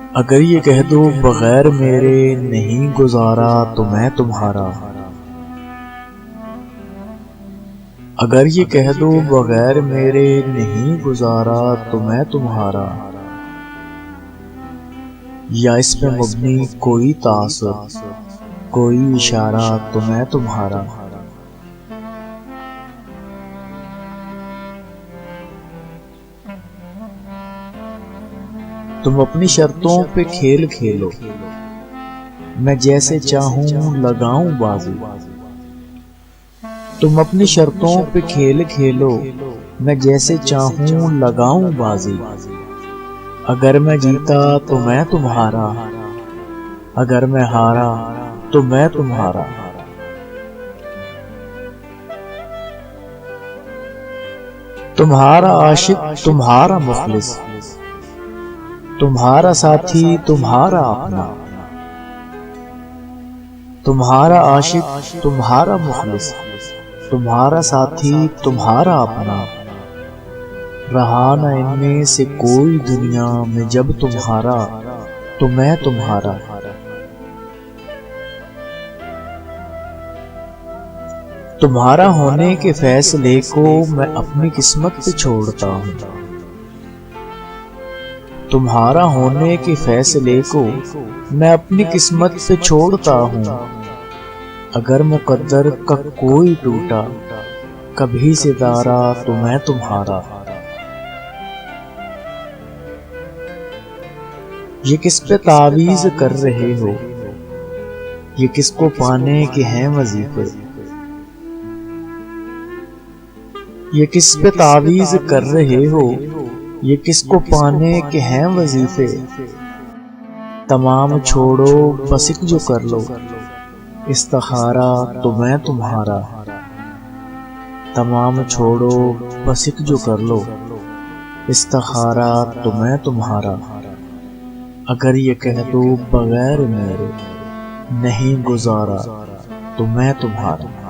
अगर ये कह दो बगैर मेरे नहीं गुजारा तो मैं तुम्हारा। अगर ये कह दो बगैर मेरे नहीं गुजारा तो मैं तुम्हारा। या इस पे मबनी कोई तासुर, कोई इशारा तो मैं तुम्हारा। तुम अपनी शर्तों पे खेल खेलो, मैं जैसे चाहूं लगाऊं बाजी। तुम अपनी शर्तों पे खेल खेलो, मैं जैसे चाहूं लगाऊं बाजी। अगर मैं जीता तो मैं तुम्हारा, अगर मैं हारा तो मैं तुम्हारा। तुम्हारा आशिक तुम्हारा मुखलिस, तुम्हारा साथी तुम्हारा अपना। तुम्हारा आशिक तुम्हारा मुखलिस, तुम्हारा साथी तुम्हारा अपना। रहा न इनमें से कोई दुनिया में जब तुम्हारा तो मैं तुम्हारा। तुम्हारा होने के फैसले को मैं अपनी किस्मत पे छोड़ता हूँ। तुम्हारा होने के फैसले को मैं अपनी किस्मत पे छोड़ता हूँ। अगर मुकद्दर का कोई टूटा कभी सितारा तो मैं तुम्हारा। ये किस पे तावीज़ कर रहे हो, ये किसको पाने के हैं वजीफे। ये किस पे तावीज़ कर रहे हो, ये किसको पाने के हैं वजीफे। तमाम छोड़ो बस एक जो कर लो, इस्तिखारा तो मैं तुम्हारा। तमाम छोड़ो बस एक जो कर लो, इस्तिखारा तो मैं तुम्हारा। अगर ये कह दो बगैर मेरे नहीं गुजारा तो मैं तुम्हारा।